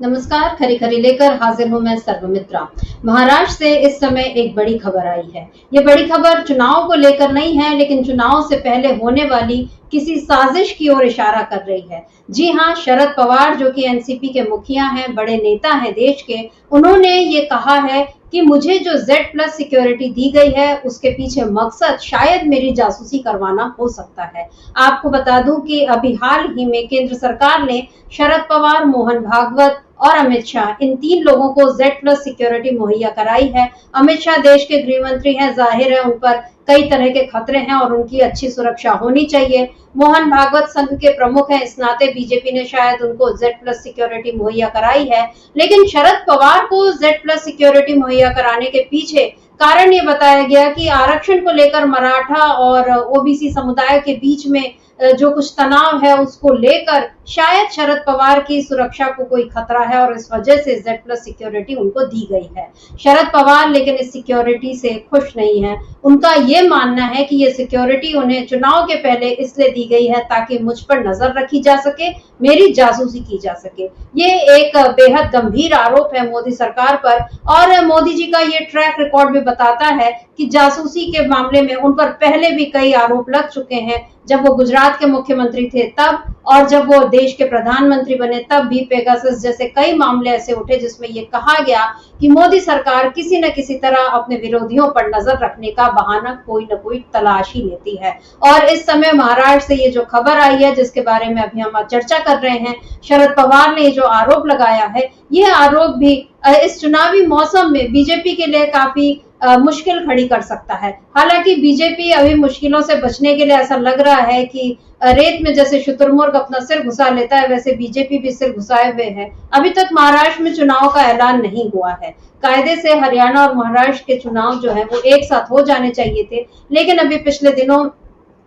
नमस्कार। खरी खरी लेकर हाजिर हूं मैं सर्वमित्रा। महाराष्ट्र से इस समय एक बड़ी खबर आई है। ये बड़ी खबर चुनाव को लेकर नहीं है, लेकिन चुनाव से पहले होने वाली किसी साजिश की ओर इशारा कर रही है। जी हां, शरद पवार जो कि एनसीपी के मुखिया हैं, बड़े नेता हैं देश के, उन्होंने ये कहा है कि मुझे जो Z+ सिक्योरिटी दी गई है उसके पीछे मकसद शायद मेरी जासूसी करवाना हो सकता है। आपको बता दूं कि अभी हाल ही में केंद्र सरकार ने शरद पवार, मोहन भागवत और अमित शाह, इन 3 लोगों को Z+ सिक्योरिटी मुहैया कराई है। अमित शाह देश के गृह मंत्री हैं, जाहिर है उन पर कई तरह के खतरे हैं और उनकी अच्छी सुरक्षा होनी चाहिए। मोहन भागवत संघ के प्रमुख हैं, इस नाते बीजेपी ने शायद उनको Z+ सिक्योरिटी मुहैया कराई है। लेकिन शरद पवार को Z+ सिक्योरिटी मुहैया कराने के पीछे कारण ये बताया गया कि आरक्षण को लेकर मराठा और ओबीसी समुदाय के बीच में जो कुछ तनाव है उसको लेकर शायद शरद पवार की सुरक्षा को कोई खतरा है और इस वजह से Z+ सिक्योरिटी उनको दी गई है। शरद पवार लेकिन इस सिक्योरिटी से खुश नहीं है। उनका ये मानना है कि ये सिक्योरिटी उन्हें चुनाव के पहले इसलिए दी गई है ताकि मुझ पर नजर रखी जा सके, मेरी जासूसी की जा सके। ये एक बेहद गंभीर आरोप है मोदी सरकार पर और मोदी जी का ये ट्रैक रिकॉर्ड भी बताता है कि जासूसी के मामले में उन पर पहले भी कई आरोप लग चुके हैं। जब वो गुजरात के मुख्यमंत्री थे तब, और जब वो देश के प्रधानमंत्री बने तब भी पेगासस जैसे कई मामले ऐसे उठे जिसमें ये कहा गया कि मोदी सरकार किसी न किसी तरह अपने विरोधियों पर नजर रखने का बहाना कोई न कोई तलाश ही लेती है। और इस समय महाराष्ट्र से ये जो खबर आई है जिसके बारे में अभी हम चर्चा कर रहे हैं, शरद पवार ने जो आरोप लगाया है, यह आरोप भी इस चुनावी मौसम में बीजेपी के लिए काफी मुश्किल खड़ी कर सकता है। हालांकि बीजेपी अभी मुश्किलों से बचने के लिए ऐसा लग रहा है कि रेत में जैसे शुतुरमुर्ग अपना सिर घुसा लेता है, वैसे बीजेपी भी सिर घुसाए हुए है। अभी तक महाराष्ट्र में चुनाव का ऐलान नहीं हुआ है। कायदे से हरियाणा और महाराष्ट्र के चुनाव जो है वो एक साथ हो जाने चाहिए थे, लेकिन अभी पिछले दिनों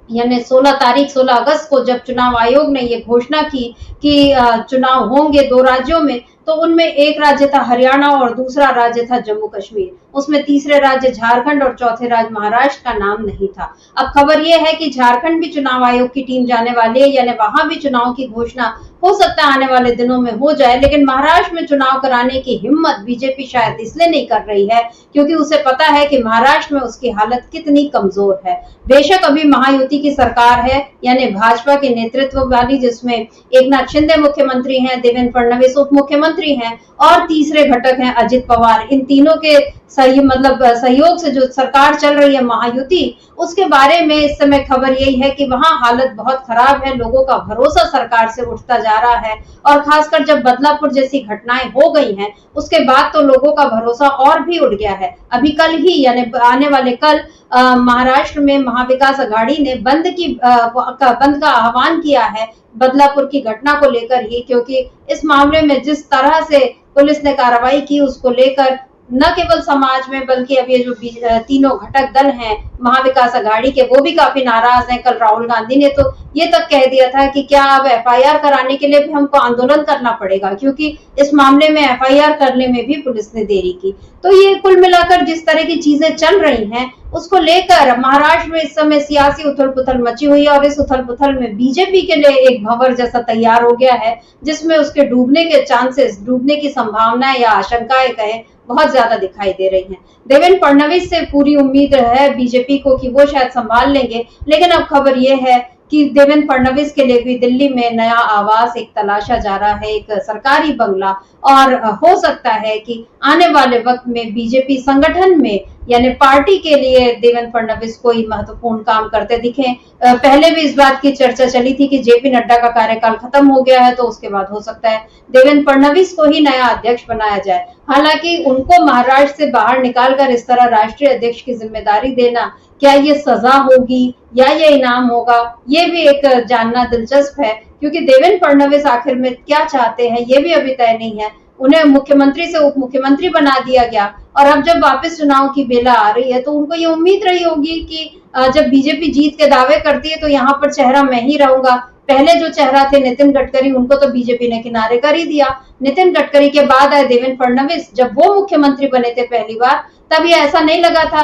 यानी 16 अगस्त को जब चुनाव आयोग ने ये घोषणा की कि चुनाव होंगे 2 राज्यों में, तो उनमें एक राज्य था हरियाणा और दूसरा राज्य था जम्मू कश्मीर। उसमें तीसरे राज्य झारखंड और चौथे राज्य महाराष्ट्र का नाम नहीं था। अब खबर यह है कि झारखंड भी चुनाव आयोग की टीम जाने वाली है, यानी वहां भी चुनाव की घोषणा हो सकता है आने वाले दिनों में हो जाए। लेकिन महाराष्ट्र में चुनाव कराने की हिम्मत बीजेपी शायद इसलिए नहीं कर रही है क्योंकि उसे पता है कि महाराष्ट्र में उसकी हालत कितनी कमजोर है। बेशक अभी महायुति की सरकार है, यानी भाजपा के नेतृत्व वाली, जिसमें एकनाथ शिंदे मुख्यमंत्री हैं, देवेंद्र फडणवीस उप मुख्यमंत्री हैं और तीसरे घटक हैं अजित पवार। इन तीनों के सहयोग से जो सरकार चल रही है महायुति, उसके बारे में इस समय खबर यही है कि वहां हालत बहुत खराब है। लोगों का भरोसा सरकार से उठता जा रहा है और खासकर जब बदलापुर जैसी घटनाएं हो गई हैं उसके बाद तो लोगों का भरोसा और भी उठ गया है। अभी कल ही यानी आने वाले कल महाराष्ट्र में महाविकास आघाड़ी ने बंद का आह्वान किया है बदलापुर की घटना को लेकर ही, क्योंकि इस मामले में जिस तरह से पुलिस ने कार्रवाई की उसको लेकर न केवल समाज में बल्कि अब ये जो तीनों घटक दल हैं महाविकास आघाड़ी के, वो भी काफी नाराज हैं। कल राहुल गांधी ने तो ये तक कह दिया था कि क्या अब FIR कराने के लिए भी हमको आंदोलन करना पड़ेगा, क्योंकि इस मामले में FIR करने में भी पुलिस ने देरी की। तो ये कुल मिलाकर जिस तरह की चीजें चल रही हैं उसको लेकर महाराष्ट्र में इस समय सियासी उथल पुथल मची हुई है और इस उथल पुथल में बीजेपी के लिए एक भंवर जैसा तैयार हो गया है जिसमें उसके डूबने के चांसेस, डूबने की संभावनाएं या आशंकाएं कहें, बहुत ज्यादा दिखाई दे रही हैं। देवेंद्र फडणवीस से पूरी उम्मीद है बीजेपी को कि वो शायद संभाल लेंगे, लेकिन अब खबर ये है कि देवेंद्र फडणवीस के लिए भी दिल्ली में नया आवास एक तलाशा जा रहा है, एक सरकारी बंगला, और हो सकता है कि आने वाले वक्त में बीजेपी संगठन में यानी पार्टी के लिए देवेंद्र फडणवीस कोई महत्वपूर्ण काम करते दिखें। पहले भी इस बात की चर्चा चली थी कि जेपी नड्डा का कार्यकाल खत्म हो गया है तो उसके बाद हो सकता है देवेंद्र फडणवीस को ही नया अध्यक्ष बनाया जाए। हालांकि उनको महाराष्ट्र से बाहर निकालकर इस तरह राष्ट्रीय अध्यक्ष की जिम्मेदारी देना, क्या ये सजा होगी या ये इनाम होगा, ये भी एक जानना दिलचस्प है, क्योंकि देवेंद्र फडणवीस आखिर में क्या चाहते हैं ये भी अभी तय नहीं है। उन्हें मुख्यमंत्री से उप मुख्यमंत्री बना दिया गया और अब जब वापस चुनाव की बेला आ रही है तो उनको ये उम्मीद रही होगी कि जब बीजेपी जीत के दावे करती है तो यहाँ पर चेहरा मैं ही रहूंगा। पहले जो चेहरा थे नितिन गडकरी, उनको तो बीजेपी ने किनारे कर ही दिया। नितिन गडकरी के बाद आए देवेंद्र फडणवीस, जब वो मुख्यमंत्री बने थे पहली बार तब ये ऐसा नहीं लगा था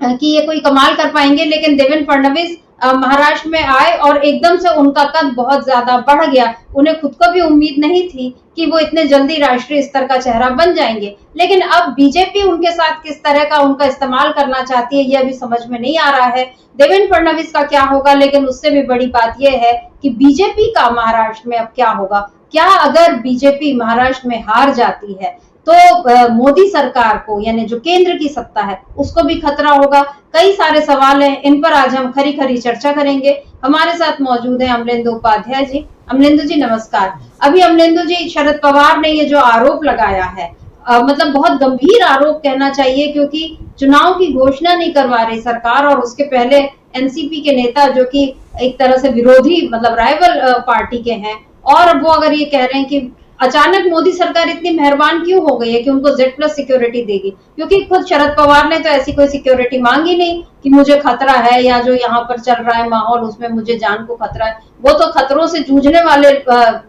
कि ये कोई कमाल कर पाएंगे, लेकिन देवेंद्र फडणवीस महाराष्ट्र में आए और एकदम से उनका कद बहुत ज्यादा बढ़ गया। उन्हें खुद को भी उम्मीद नहीं थी कि वो इतने जल्दी राष्ट्रीय स्तर का चेहरा बन जाएंगे। लेकिन अब बीजेपी उनके साथ किस तरह का उनका इस्तेमाल करना चाहती है, ये अभी समझ में नहीं आ रहा है। देवेंद्र फडणवीस का क्या होगा, लेकिन उससे भी बड़ी बात यह है कि बीजेपी का महाराष्ट्र में अब क्या होगा। क्या अगर बीजेपी महाराष्ट्र में हार जाती है तो मोदी सरकार को, यानी जो केंद्र की सत्ता है, उसको भी खतरा होगा। कई सारे सवाल हैं, इन पर आज हम खरी खरी चर्चा करेंगे। हमारे साथ मौजूद है अमलेंदु उपाध्याय जी। अमलेंदु जी नमस्कार। अभी अमलेंदु जी, शरद पवार ने ये जो आरोप लगाया है, मतलब बहुत गंभीर आरोप कहना चाहिए, क्योंकि चुनाव की घोषणा नहीं करवा रही सरकार, और उसके पहले एनसीपी के नेता जो कि एक तरह से विरोधी, मतलब राइवल पार्टी के हैं, और वो अगर ये कह रहे हैं कि अचानक मोदी सरकार इतनी मेहरबान क्यों हो गई है कि उनको Z+ सिक्योरिटी देगी, क्योंकि खुद शरद पवार ने तो ऐसी कोई सिक्योरिटी मांगी नहीं कि मुझे खतरा है, या जो यहाँ पर चल रहा है माहौल उसमें मुझे जान को खतरा है। वो तो खतरों से जूझने वाले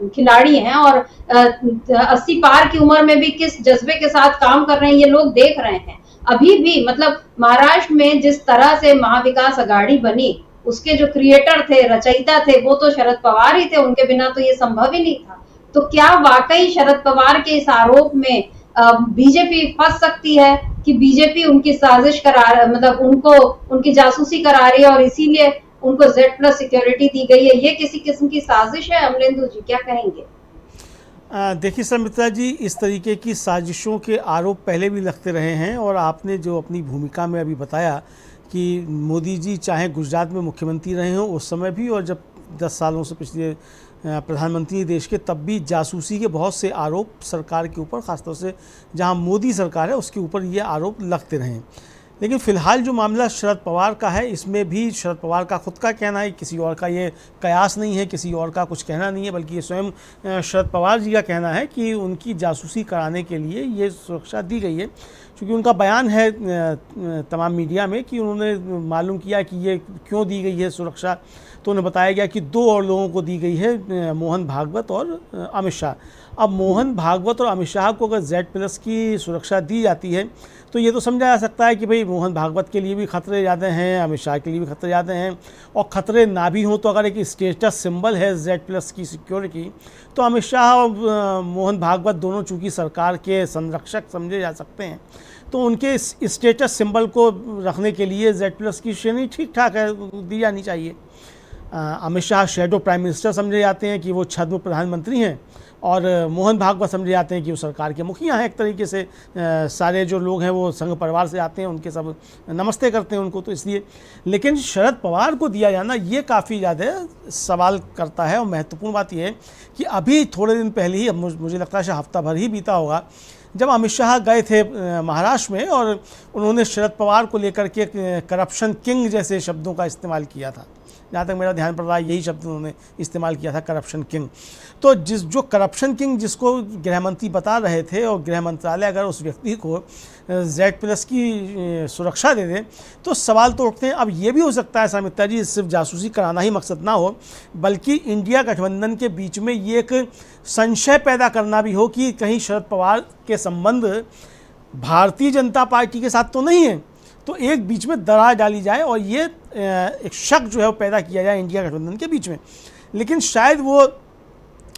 खिलाड़ी हैं, और 80 पार की उम्र में भी किस जज्बे के साथ काम कर रहे हैं ये लोग देख रहे हैं। अभी भी मतलब महाराष्ट्र में जिस तरह से महाविकास अघाड़ी बनी, उसके जो क्रिएटर थे, रचयिता थे, वो तो शरद पवार ही थे। उनके बिना तो ये संभव ही नहीं था। तो क्या वाकई शरद पवार के इस आरोप में बीजेपी फंस सकती है कि बीजेपी उनकी साजिश करा, मतलब उनको उनकी जासूसी करा रही है और इसीलिए उनको Z+ सिक्योरिटी दी गई है? ये किसी किस्म की साजिश है? अमलेंदु जी क्या कहेंगे? देखिए सुमित्रा जी, इस तरीके की साजिशों के आरोप पहले भी लगते रहे हैं, और आपने जो अपनी भूमिका में अभी बताया कि मोदी जी चाहे गुजरात में मुख्यमंत्री रहे हों उस समय भी, और जब 10 सालों से पिछले प्रधानमंत्री देश के, तब भी जासूसी के बहुत से आरोप सरकार के ऊपर, ख़ासतौर से जहां मोदी सरकार है उसके ऊपर ये आरोप लगते रहे। लेकिन फ़िलहाल जो मामला शरद पवार का है, इसमें भी शरद पवार का खुद का कहना है, किसी और का ये कयास नहीं है, किसी और का कुछ कहना नहीं है, बल्कि ये स्वयं शरद पवार जी का कहना है कि उनकी जासूसी कराने के लिए ये सुरक्षा दी गई है। क्योंकि उनका बयान है तमाम मीडिया में कि उन्होंने मालूम किया कि ये क्यों दी गई है सुरक्षा, तो उन्हें बताया गया कि 2 और लोगों को दी गई है, मोहन भागवत और अमित शाह। अब मोहन भागवत और अमित शाह को अगर Z+ की सुरक्षा दी जाती है तो ये तो समझा जा सकता है कि भाई मोहन भागवत के लिए भी खतरे ज़्यादा हैं, अमित शाह के लिए भी खतरे ज़्यादा हैं, और खतरे ना भी हों तो अगर एक स्टेटस सिंबल है Z+ की सिक्योरिटी, तो अमित शाह और मोहन भागवत दोनों चूँकि सरकार के संरक्षक समझे जा सकते हैं, तो उनके इस स्टेटस सिंबल को रखने के लिए Z+ की श्रेणी ठीक ठाक है, दी जानी चाहिए। Amit Shah shadow prime minister समझे जाते हैं कि वो छद्म प्रधानमंत्री हैं, और मोहन भागवत समझे जाते हैं कि वो सरकार के मुखिया हैं। एक तरीके से सारे जो लोग हैं वो संघ परिवार से आते हैं, उनके सब नमस्ते करते हैं उनको, तो इसलिए। लेकिन शरद पवार को दिया जाना ये काफ़ी ज़्यादा सवाल करता है। और महत्वपूर्ण बात यह है कि अभी थोड़े दिन पहले ही, मुझे लगता है हफ्ता भर ही बीता होगा, जब अमित शाह गए थे महाराष्ट्र में, और उन्होंने शरद पवार को लेकर के करप्शन किंग जैसे शब्दों का इस्तेमाल किया था। जहाँ तक मेरा ध्यान पड़ रहा है यही शब्द उन्होंने इस्तेमाल किया था, करप्शन किंग। तो जो करप्शन किंग जिसको गृह मंत्री बता रहे थे, और गृह मंत्रालय अगर उस व्यक्ति को Z+ की सुरक्षा दे दे, तो सवाल तो उठते हैं। अब ये भी हो सकता है समिता जी, सिर्फ जासूसी कराना ही मकसद ना हो, बल्कि इंडिया गठबंधन के बीच में ये एक संशय पैदा करना भी हो कि कहीं शरद पवार के संबंध भारतीय जनता पार्टी के साथ तो नहीं है, तो एक बीच में दरार डाली जाए और ये एक शक जो है वो पैदा किया जाए इंडिया गठबंधन के बीच में। लेकिन शायद वो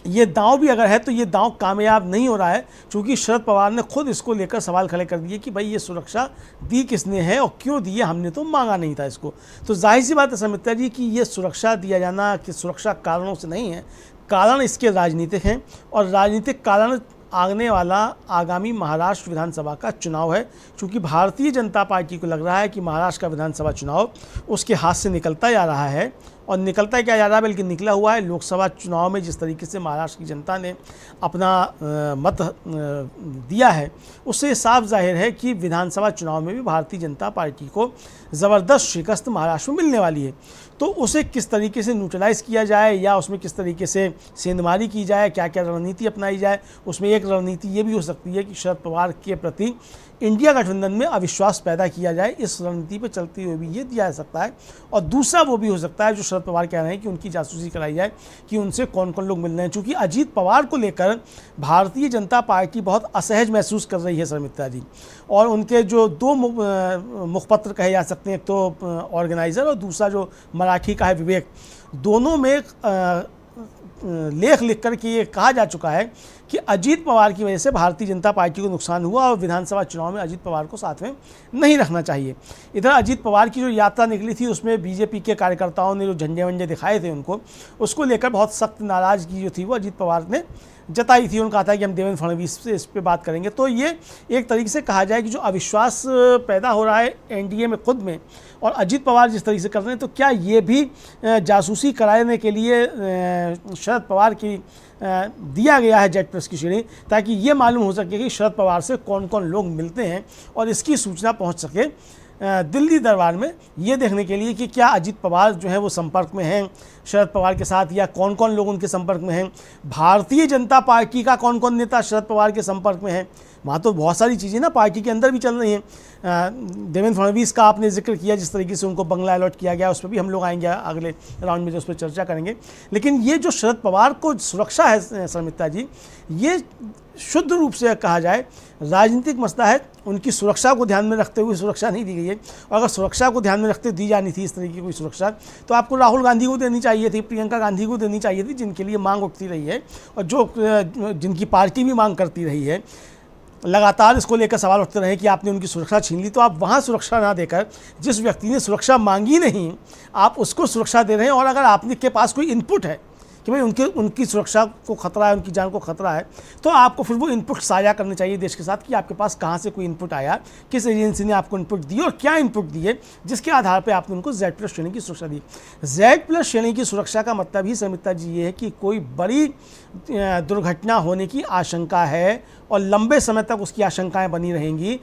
ये दांव भी अगर है तो ये दांव कामयाब नहीं हो रहा है, क्योंकि शरद पवार ने खुद इसको लेकर सवाल खड़े कर दिए कि भाई ये सुरक्षा दी किसने है और क्यों दी है, हमने तो मांगा नहीं था इसको। तो जाहिर सी बात है समिता जी कि ये सुरक्षा दिया जाना कि सुरक्षा कारणों से नहीं है, कारण इसके राजनीतिक हैं, और राजनीतिक कारण आने वाला आगामी महाराष्ट्र विधानसभा का चुनाव है। क्योंकि भारतीय जनता पार्टी को लग रहा है कि महाराष्ट्र का विधानसभा चुनाव उसके हाथ से निकलता जा रहा है, और निकलता क्या जा रहा है बल्कि निकला हुआ है। लोकसभा चुनाव में जिस तरीके से महाराष्ट्र की जनता ने अपना मत दिया है, उससे साफ जाहिर है कि विधानसभा चुनाव में भी भारतीय जनता पार्टी को ज़बरदस्त शिकस्त महाराष्ट्र में मिलने वाली है। तो उसे किस तरीके से न्यूट्रलाइज़ किया जाए, या उसमें किस तरीके से सेंधमारी की जाए, क्या क्या रणनीति अपनाई जाए, उसमें एक रणनीति ये भी हो सकती है कि शरद पवार के प्रति इंडिया गठबंधन में अविश्वास पैदा किया जाए, इस रणनीति पर चलते हुए भी ये दिया जा सकता है। और दूसरा वो भी हो सकता है जो शरद पवार कह रहे हैं कि उनकी जासूसी कराई जाए कि उनसे कौन कौन लोग मिल रहे हैं, चूँकि अजीत पवार को लेकर भारतीय जनता पार्टी बहुत असहज महसूस कर रही है शर्मिष्ठा जी। और उनके जो दो मुखपत्र कहे जा सकते हैं, एक तो ऑर्गेनाइज़र और दूसरा जो मराठी का है विवेक, दोनों में लेख लिख कर के ये कहा जा चुका है कि अजीत पवार की वजह से भारतीय जनता पार्टी को नुकसान हुआ और विधानसभा चुनाव में अजीत पवार को साथ में नहीं रखना चाहिए। इधर अजीत पवार की जो यात्रा निकली थी उसमें बीजेपी के कार्यकर्ताओं ने जो झंडे वंडे दिखाए थे उनको, उसको लेकर बहुत सख्त नाराज़गी जो थी वो अजीत पवार ने जताई थी। उन्होंने कहा था कि हम देवेंद्र फडणवीस से इस पर बात करेंगे। तो ये एक तरीके से कहा जाए कि जो अविश्वास पैदा हो रहा है एनडीए में खुद में, और अजीत पवार जिस तरीके से कर रहे हैं, तो क्या ये भी जासूसी कराने के लिए शरद पवार की दिया गया है Z+ की श्रेणी, ताकि ये मालूम हो सके कि शरद पवार से कौन कौन लोग मिलते हैं और इसकी सूचना पहुंच सके दिल्ली दरबार में, ये देखने के लिए कि क्या अजीत पवार जो है वो संपर्क में हैं शरद पवार के साथ, या कौन कौन लोग उनके संपर्क में हैं, भारतीय जनता पार्टी का कौन कौन नेता शरद पवार के संपर्क में है। वहाँ तो बहुत सारी चीज़ें ना पार्टी के अंदर भी चल रही हैं। देवेंद्र फडणवीस का आपने जिक्र किया, जिस तरीके से उनको बंगला अलॉट किया गया, उस पर भी हम लोग आएंगे अगले राउंड में, जो उस पर चर्चा करेंगे। लेकिन ये जो शरद पवार को सुरक्षा है शर्मिष्ठा जी, ये शुद्ध रूप से कहा जाए राजनीतिक मसला है। उनकी सुरक्षा को ध्यान में रखते हुए सुरक्षा नहीं दी गई है, और अगर सुरक्षा को ध्यान में रखते दी जानी थी इस तरीके की कोई सुरक्षा, तो आपको राहुल गांधी को देनी चाहिए थी, प्रियंका गांधी को देनी चाहिए थी, जिनके लिए मांग उठती रही है और जिनकी पार्टी भी मांग करती रही है। लगातार इसको लेकर सवाल उठते रहे कि आपने उनकी सुरक्षा छीन ली, तो आप वहाँ सुरक्षा ना देकर जिस व्यक्ति ने सुरक्षा मांगी नहीं, आप उसको सुरक्षा दे रहे हैं। और अगर आपके के पास कोई इनपुट है कि भाई उनकी सुरक्षा को खतरा है, उनकी जान को खतरा है, तो आपको फिर वो इनपुट साझा करने चाहिए देश के साथ कि आपके पास कहाँ से कोई इनपुट आया, किस एजेंसी ने आपको इनपुट दी और क्या इनपुट दिए, जिसके आधार पे आपने उनको Z+ श्रेणी की सुरक्षा दी। Z+ श्रेणी की सुरक्षा का मतलब ही शर्मिष्ठा जी ये है कि कोई बड़ी दुर्घटना होने की आशंका है और लंबे समय तक उसकी आशंकाएँ बनी रहेंगी,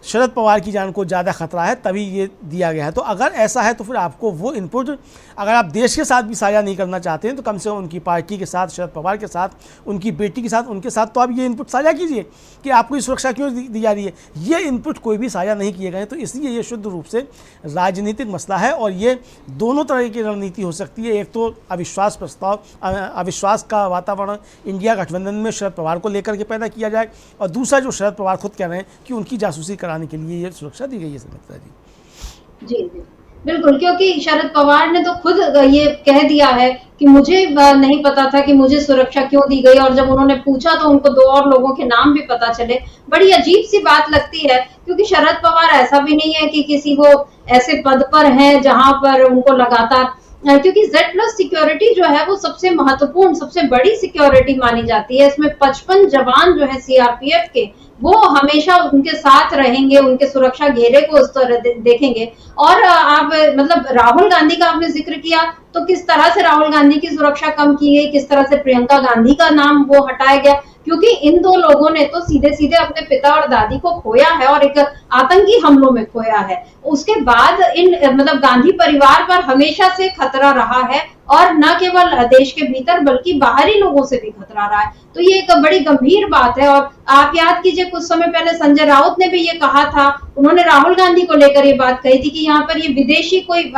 शरद पवार की जान को ज़्यादा खतरा है, तभी ये दिया गया है। तो अगर ऐसा है तो फिर आपको वो इनपुट, अगर आप देश के साथ भी साझा नहीं करना चाहते हैं, तो कम से कम उनकी पार्टी के साथ, शरद पवार के साथ, उनकी बेटी के साथ, उनके साथ तो आप ये इनपुट साझा कीजिए कि आपको ये सुरक्षा क्यों दी जा रही है। ये इनपुट कोई भी साझा नहीं किए गए, तो इसलिए ये शुद्ध रूप से राजनीतिक मसला है और ये दोनों तरह की रणनीति हो सकती है। एक तो अविश्वास प्रस्ताव, अविश्वास का वातावरण इंडिया गठबंधन में शरद पवार को लेकर के पैदा किया जाए, और दूसरा जो शरद पवार खुद कह रहे हैं कि उनकी जासूसी कराने के लिए ये सुरक्षा दी गई है शर्मिष्ठा जी। जी जी बिल्कुल, क्योंकि शरद पवार ने तो खुद ये कह दिया है कि मुझे नहीं पता था कि मुझे सुरक्षा क्यों दी गई, और जब उन्होंने पूछा तो उनको 2 और लोगों के नाम भी पता चले। बड़ी अजीब सी बात लगती है, क्योंकि शरद पवार ऐसा भी नहीं है कि किसी वो ऐसे पद पर हैं जहां पर उनको लगातार, क्योंकि Z+ सिक्योरिटी जो है वो सबसे महत्वपूर्ण, सबसे बड़ी सिक्योरिटी मानी जाती है। इसमें 55 जवान जो है CRPF के, वो हमेशा उनके साथ रहेंगे, उनके सुरक्षा घेरे को उस तरह देखेंगे। और आप मतलब राहुल गांधी का आपने जिक्र किया, तो किस तरह से राहुल गांधी की सुरक्षा कम की गई, किस तरह से प्रियंका गांधी का नाम वो हटाया गया, क्योंकि इन 2 लोगों ने तो सीधे सीधे अपने पिता और दादी को खोया है और एक आतंकी हमलों में खोया है। उसके बाद इन मतलब गांधी परिवार पर हमेशा से खतरा रहा है, और न केवल देश के भीतर बल्कि बाहरी लोगों से भी खतरा रहा है। तो ये एक बड़ी गंभीर बात है। और आप याद कीजिए, कुछ समय पहले संजय राउत ने भी ये कहा था, उन्होंने राहुल गांधी को लेकर ये बात कही थी कि यहाँ पर ये विदेशी कोई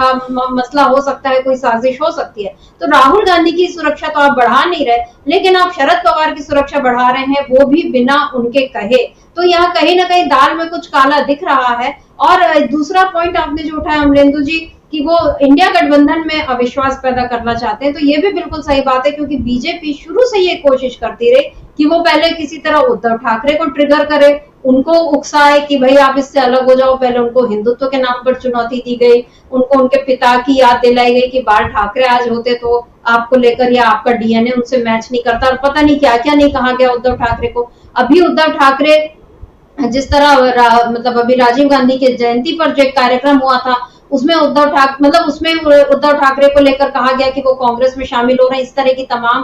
मसला हो सकता है, कोई साजिश हो सकती है। तो राहुल गांधी की सुरक्षा तो आप बढ़ा नहीं रहे, लेकिन आप शरद पवार की सुरक्षा बढ़ा रहे हैं, वो भी बिना उनके कहे। तो यहाँ कहीं ना कहीं दाल में कुछ काला दिख रहा है। और दूसरा पॉइंट आपने जो उठाया अमलेंदु जी, कि वो इंडिया गठबंधन में अविश्वास पैदा करना चाहते हैं, तो ये भी बिल्कुल सही बात है, क्योंकि बीजेपी शुरू से ये कोशिश करती रही कि वो पहले किसी तरह उद्धव ठाकरे को ट्रिगर करे, उनको उकसाए कि भाई आप इससे अलग हो जाओ। पहले उनको हिंदुत्व के नाम पर चुनौती दी गई, उनको उनके पिता की याद दिलाई गई कि बाल ठाकरे आज होते तो आपको लेकर, या आपका DNA उनसे मैच नहीं करता, और पता नहीं क्या क्या नहीं कहा गया उद्धव ठाकरे को। अभी उद्धव ठाकरे जिस तरह मतलब अभी राजीव गांधी के जयंती पर जो एक कार्यक्रम हुआ था, उसमें उद्धव ठाकरे को लेकर कहा गया कि वो कांग्रेस में शामिल हो रहे हैं। इस तरह की तमाम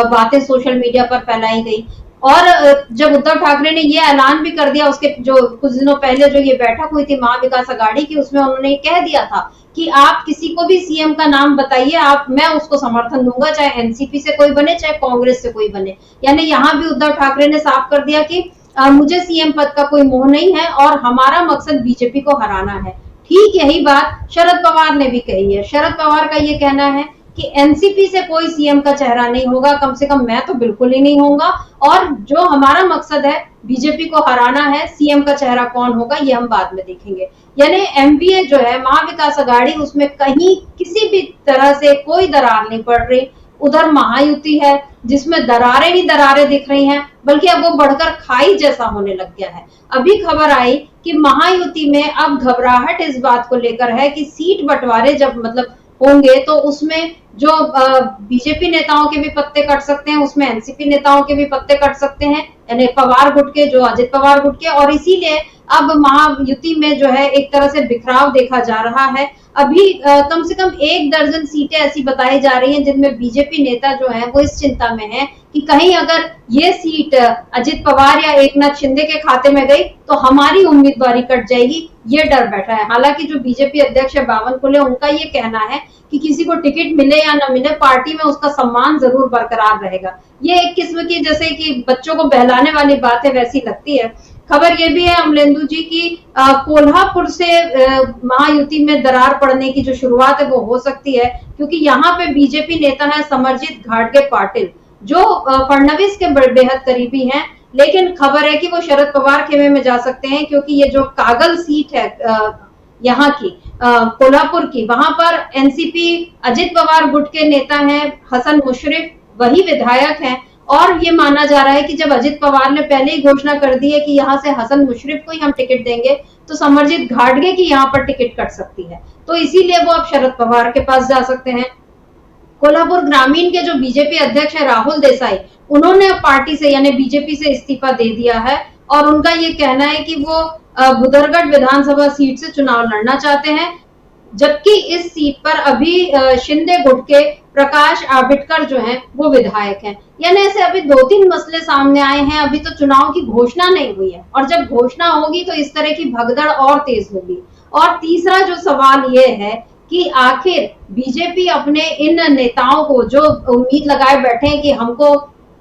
बातें सोशल मीडिया पर फैलाई गई। और जब उद्धव ठाकरे ने ये ऐलान भी कर दिया, उसके जो कुछ दिनों पहले जो ये बैठक हुई थी महाविकास आघाड़ी की, उसमें उन्होंने कह दिया था कि आप किसी को भी CM का नाम बताइए, मैं उसको समर्थन दूंगा, चाहे NCP से कोई बने, चाहे कांग्रेस से कोई बने। यानी यहाँ भी उद्धव ठाकरे ने साफ कर दिया कि मुझे सीएम पद का कोई मोह नहीं है और हमारा मकसद बीजेपी को हराना है। ठीक यही बात शरद पवार ने भी कही है। शरद पवार का ये कहना है कि एनसीपी से कोई सीएम का चेहरा नहीं होगा, कम से कम मैं तो बिल्कुल ही नहीं होऊंगा, और जो हमारा मकसद है बीजेपी को हराना है, सीएम का चेहरा कौन होगा ये हम बाद में देखेंगे। यानी एमवीए जो है महाविकास अघाड़ी, उसमें कहीं किसी भी तरह से कोई दरार नहीं पड़ रही। उधर महायुति है जिसमें दरारें ही दरारें दिख रही हैं, बल्कि अब वो बढ़कर खाई जैसा होने लग गया है। अभी खबर आई कि महायुति में अब घबराहट इस बात को लेकर है कि सीट बंटवारे जब मतलब होंगे तो उसमें जो बीजेपी नेताओं के भी पत्ते कट सकते हैं, उसमें एनसीपी नेताओं के भी पत्ते कट सकते हैं, यानी पवार गुट के, जो अजित पवार गुट के, और इसीलिए अब महायुति में जो है एक तरह से बिखराव देखा जा रहा है। अभी कम से कम 1 दर्जन सीटें ऐसी बताई जा रही हैं जिनमें बीजेपी नेता जो हैं वो इस चिंता में हैं कि कहीं अगर ये सीट अजित पवार या एकनाथ शिंदे के खाते में गई तो हमारी उम्मीदवारी कट जाएगी, ये डर बैठा है। हालांकि जो बीजेपी अध्यक्ष है बावनकुले, उनका ये कहना है कि किसी को टिकट मिले या न मिले, पार्टी में उसका सम्मान जरूर बरकरार रहेगा। ये एक किस्म की जैसे कि बच्चों को बहलाने वाली बात है वैसी लगती है। खबर ये भी है अमलेंदु जी की कोल्हापुर से महायुति में दरार पड़ने की जो शुरुआत है वो हो सकती है, क्योंकि यहाँ पे बीजेपी नेता है समरजीत घाटगे पाटिल, जो फडणवीस के बेहद करीबी हैं। लेकिन खबर है कि वो शरद पवार खेमे में जा सकते हैं, क्योंकि ये जो कागल सीट है यहाँ की कोल्हापुर की, वहां पर एनसीपी अजित पवार गुट के नेता हैं हसन मुशर्रफ, वही विधायक हैं, और ये माना जा रहा है कि जब अजित पवार ने पहले ही घोषणा कर दी है कि यहाँ से हसन मुशर्रफ को ही हम टिकट देंगे, तो समरजीत घाटगे की यहाँ पर टिकट कट सकती है, तो इसीलिए वो अब शरद पवार के पास जा सकते हैं। कोल्हापुर ग्रामीण के जो बीजेपी अध्यक्ष है राहुल देसाई, उन्होंने अब पार्टी से यानी बीजेपी से इस्तीफा दे दिया है, और उनका ये कहना है कि वो भुदरगढ़ विधानसभा सीट से चुनाव लड़ना चाहते हैं, जबकि इस सीट पर अभी शिंदे गुट के प्रकाश आंबेडकर जो हैं वो विधायक हैं। यानी ऐसे अभी 2-3 मसले सामने आए हैं, अभी तो चुनाव की घोषणा नहीं हुई है, और जब घोषणा होगी तो इस तरह की भगदड़ और तेज होगी। और तीसरा जो सवाल ये है कि आखिर बीजेपी अपने इन नेताओं को जो उम्मीद लगाए बैठे हैं कि हमको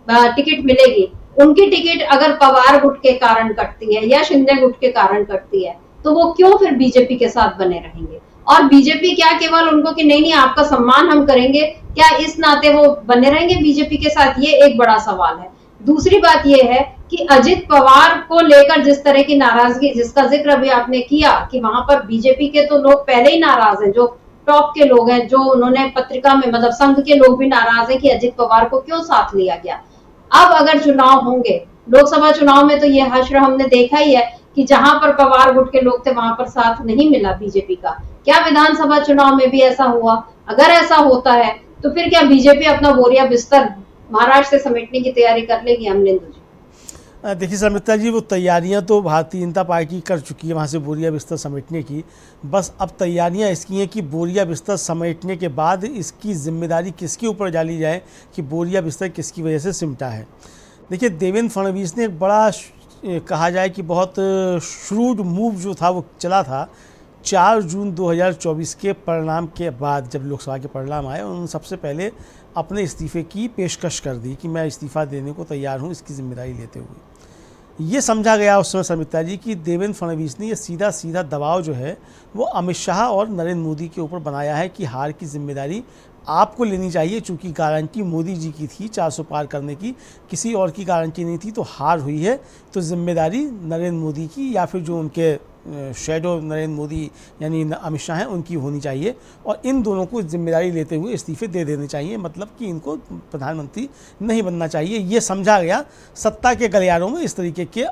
टिकट मिलेगी, उनकी टिकट अगर पवार गुट के कारण कटती है या शिंदे गुट के कारण कटती है, तो वो क्यों फिर बीजेपी के साथ बने रहेंगे? और बीजेपी क्या केवल उनको कि नहीं नहीं आपका सम्मान हम करेंगे, क्या इस नाते वो बने रहेंगे बीजेपी के साथ? ये एक बड़ा सवाल है। दूसरी बात ये है कि अजित पवार को लेकर जिस तरह की नाराजगी जिसका जिक्र अभी आपने किया कि वहां पर बीजेपी के तो लोग पहले ही नाराज हैं, जो टॉप के लोग हैं, जो उन्होंने पत्रिका में मतलब संघ के लोग भी नाराज हैं कि अजित पवार को क्यों साथ लिया गया। अब अगर चुनाव होंगे, लोकसभा चुनाव में तो ये हश्र हमने देखा ही है कि जहां पर पवार गुट के लोग थे वहां पर साथ नहीं मिला बीजेपी का। क्या विधानसभा चुनाव में भी ऐसा हुआ? अगर ऐसा होता है तो फिर क्या बीजेपी अपना बोरिया बिस्तर महाराष्ट्र से समेटने की तैयारी कर लेगी? अमलेंदु जी, देखिए समिता जी, वो तैयारियां तो भारतीय जनता पार्टी कर चुकी है वहाँ से बोरिया बिस्तर समेटने की। बस अब तैयारियां इसकी हैं कि बोरिया बिस्तर समेटने के बाद इसकी जिम्मेदारी किसके ऊपर डाली जाए कि बोरिया बिस्तर किसकी वजह से सिमटा है। देखिए, देवेंद्र फडणवीस ने एक बड़ा कहा जाए कि बहुत श्रूड मूव जो था वो चला था। 4 जून 2024 के परिणाम के बाद जब लोकसभा के परिणाम आए, उन्होंने सबसे पहले अपने इस्तीफे की पेशकश कर दी कि मैं इस्तीफ़ा देने को तैयार हूँ इसकी जिम्मेदारी लेते हुए। ये समझा गया उस समय समिता जी कि देवेंद्र फडणवीस ने ये सीधा सीधा दबाव जो है वो अमित शाह और नरेंद्र मोदी के ऊपर बनाया है कि हार की जिम्मेदारी आपको लेनी चाहिए, चूँकि गारंटी मोदी जी की थी 400 पार करने की, किसी और की गारंटी नहीं थी, तो हार हुई है तो जिम्मेदारी नरेंद्र मोदी की या फिर जो उनके शैडो नरेंद्र मोदी यानी अमित शाह हैं उनकी होनी चाहिए, और इन दोनों को जिम्मेदारी लेते हुए इस्तीफे दे देने चाहिए, मतलब कि इनको प्रधानमंत्री नहीं बनना चाहिए। ये समझा गया। सत्ता के गलियारों में इस तरीके के